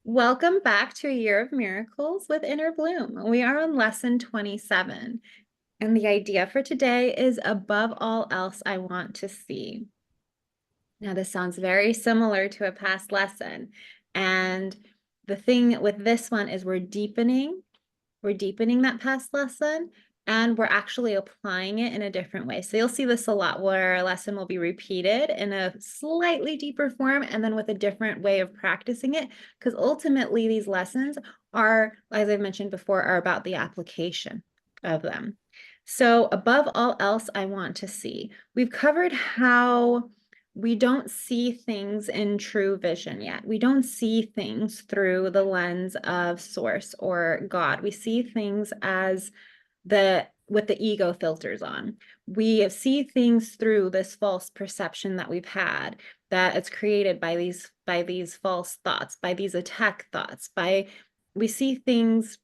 Welcome back to a Year of Miracles with Inner Bloom. We are on lesson 27, and the idea for today is above all else, I want to see. Now, this sounds very similar to a past lesson, and the thing with this one is we're deepening that past lesson, and we're actually applying it in a different way. So you'll see this a lot where a lesson will be repeated in a slightly deeper form and then with a different way of practicing it, because ultimately these lessons are, as I've mentioned before, are about the application of them. So above all else, I want to see. We've covered how we don't see things in true vision yet. We don't see things through the lens of source or God. We see things as with the ego filters on. We see things through this false perception that we've had, that it's created by these false thoughts, by these attack thoughts, we see things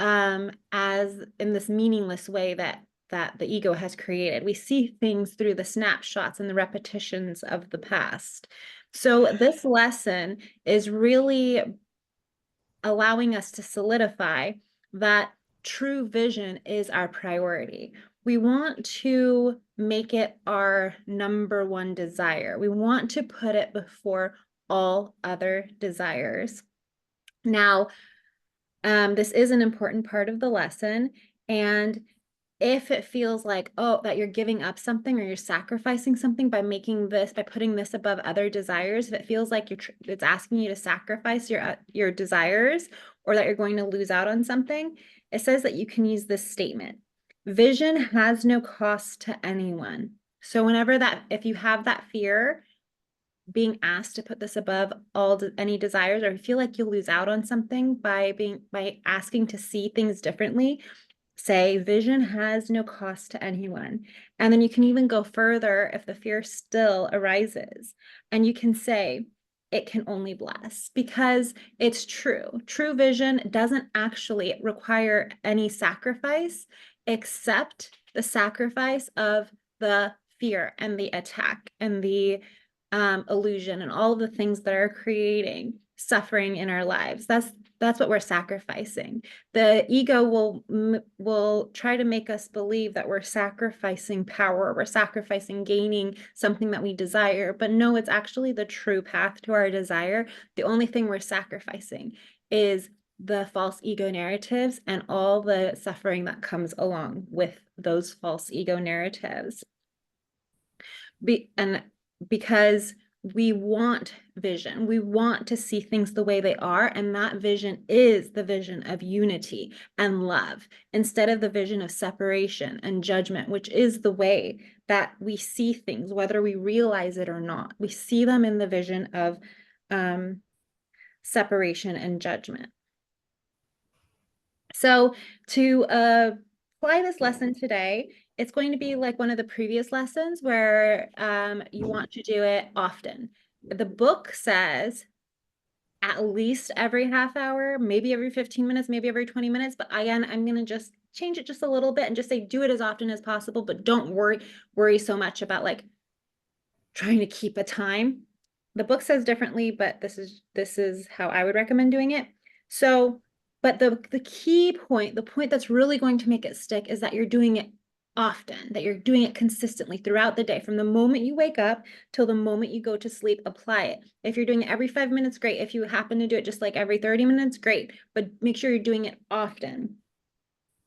as in this meaningless way that the ego has created. We see things through the snapshots and the repetitions of the past. So this lesson is really allowing us to solidify that true vision is our priority. We want to make it our number one desire. We want to put it before all other desires. Now, this is an important part of the lesson. And if it feels like, oh, that you're giving up something or you're sacrificing something by putting this above other desires, if it feels like it's asking you to sacrifice your desires or that you're going to lose out on something, it says that you can use this statement. Vision has no cost to anyone. So if you have that fear, being asked to put this above any desires, or feel like you'll lose out on something by asking to see things differently, say vision has no cost to anyone. And then you can even go further if the fear still arises, and you can say it can only bless, because it's true. True vision doesn't actually require any sacrifice except the sacrifice of the fear and the attack and the illusion and all of the things that are creating suffering in our lives. That's what we're sacrificing. The ego will try to make us believe that we're sacrificing power, we're sacrificing gaining something that we desire, but no, it's actually the true path to our desire. The only thing we're sacrificing is the false ego narratives and all the suffering that comes along with those false ego narratives. Because we want vision, we want to see things the way they are, and that vision is the vision of unity and love instead of the vision of separation and judgment, which is the way that we see things, whether we realize it or not. We see them in the vision of separation and judgment. So to apply this lesson today, it's going to be like one of the previous lessons where you want to do it often. The book says at least every half hour, maybe every 15 minutes, maybe every 20 minutes. But again, I'm going to just change it just a little bit and just say do it as often as possible, but don't worry so much about like trying to keep a time. The book says differently, but this is how I would recommend doing it. So, but the key point, the point that's really going to make it stick is that you're doing it often, that you're doing it consistently throughout the day. From the moment you wake up till the moment you go to sleep, apply it. If you're doing it every 5 minutes, great. If you happen to do it just like every 30 minutes, great. But make sure you're doing it often.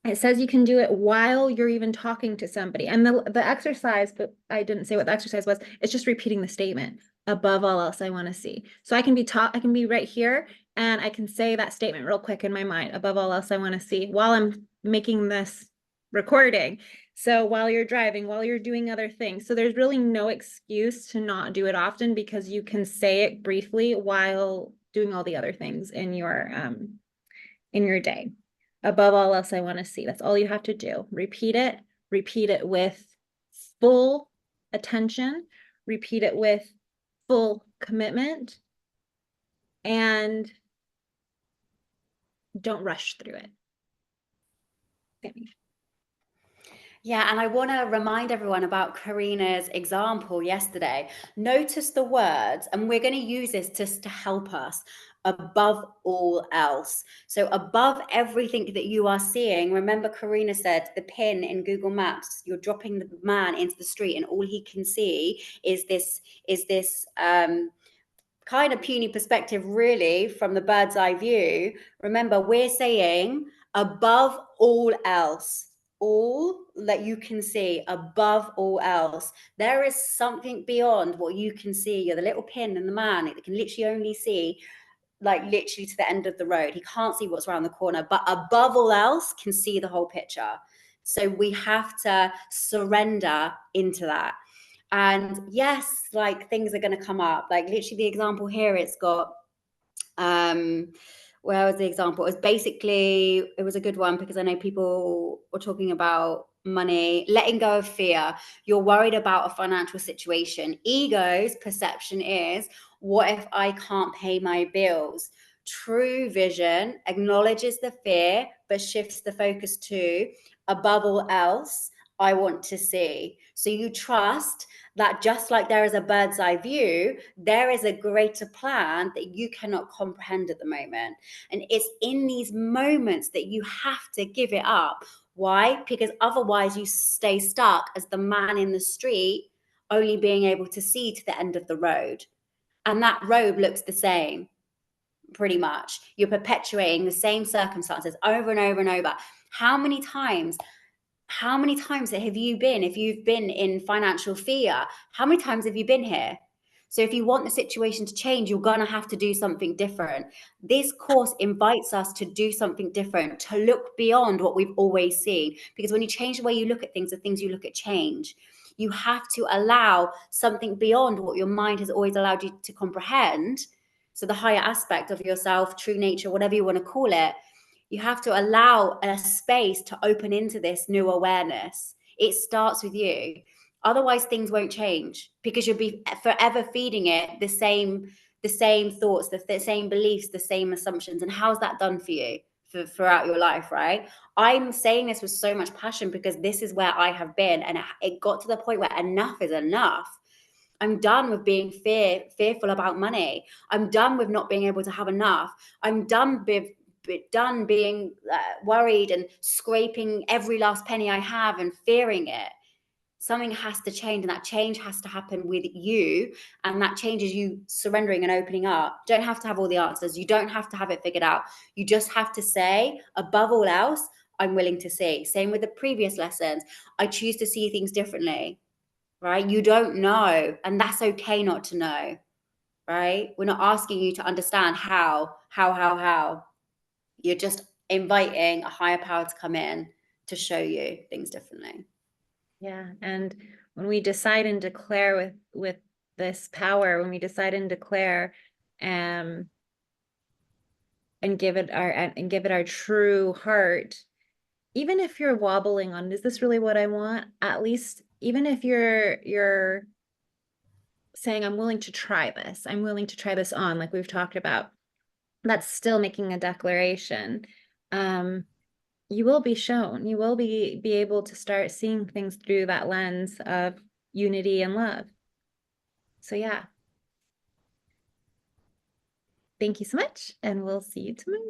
It says you can do it while you're even talking to somebody. And the exercise, but I didn't say what the exercise was, it's just repeating the statement. Above all else, I want to see. So I can be right here and I can say that statement real quick in my mind. Above all else, I want to see, while I'm making this recording. So while you're driving, while you're doing other things. So there's really no excuse to not do it often, because you can say it briefly while doing all the other things in your day. Above all else, I want to see. That's all you have to do. Repeat it with full attention, repeat it with full commitment, and don't rush through it. Yeah, and I want to remind everyone about Karina's example yesterday. Notice the words, and we're going to use this just to help us above all else. So, above everything that you are seeing, remember Karina said the pin in Google Maps, you're dropping the man into the street, and all he can see is this kind of puny perspective, really, from the bird's eye view. Remember, we're saying above all else, all that you can see, above all else, there is something beyond what you can see. You're the little pin in the man that can literally only see, like, literally to the end of the road. He can't see what's around the corner, but above all else, can see the whole picture. So we have to surrender into that. And yes, like, things are going to come up. Like, literally, the example here, it's got um where was the example? It was basically, it was a good one because I know people were talking about money, letting go of fear. You're worried about a financial situation. Ego's perception is, what if I can't pay my bills? True vision acknowledges the fear but shifts the focus to, above all else, I want to see. So you trust that just like there is a bird's eye view, there is a greater plan that you cannot comprehend at the moment. And it's in these moments that you have to give it up. Why? Because otherwise you stay stuck as the man in the street, only being able to see to the end of the road. And that road looks the same, pretty much. You're perpetuating the same circumstances over and over and over. How many times how many times have you been, if you've been in financial fear, how many times have you been here? So if you want the situation to change, you're going to have to do something different. This course invites us to do something different, to look beyond what we've always seen. Because when you change the way you look at things, the things you look at change. You have to allow something beyond what your mind has always allowed you to comprehend. So the higher aspect of yourself, true nature, whatever you want to call it, you have to allow a space to open into this new awareness. It starts with you. Otherwise, things won't change because you'll be forever feeding it the same thoughts, the same beliefs, the same assumptions. And how's that done for you throughout your life, right? I'm saying this with so much passion because this is where I have been. And it got to the point where enough is enough. I'm done with being fearful about money. I'm done with not being able to have enough. I'm done being worried and scraping every last penny I have and fearing it. Something has to change, and that change has to happen with you. And that change is you surrendering and opening up. You don't have to have all the answers. You don't have to have it figured out. You just have to say, above all else, I'm willing to see. Same with the previous lessons. I choose to see things differently, right? You don't know, and that's okay not to know, right? We're not asking you to understand how. You're just inviting a higher power to come in to show you things differently. Yeah, and when we decide and declare with this power, when we decide and declare um and give it our true heart, even if you're wobbling on, is this really what I want? At least even if you're saying, I'm willing to try this, I'm willing to try this on, like we've talked about, that's still making a declaration. Um, you will be shown, you will be able to start seeing things through that lens of unity and love. So yeah, thank you so much, and we'll see you tomorrow.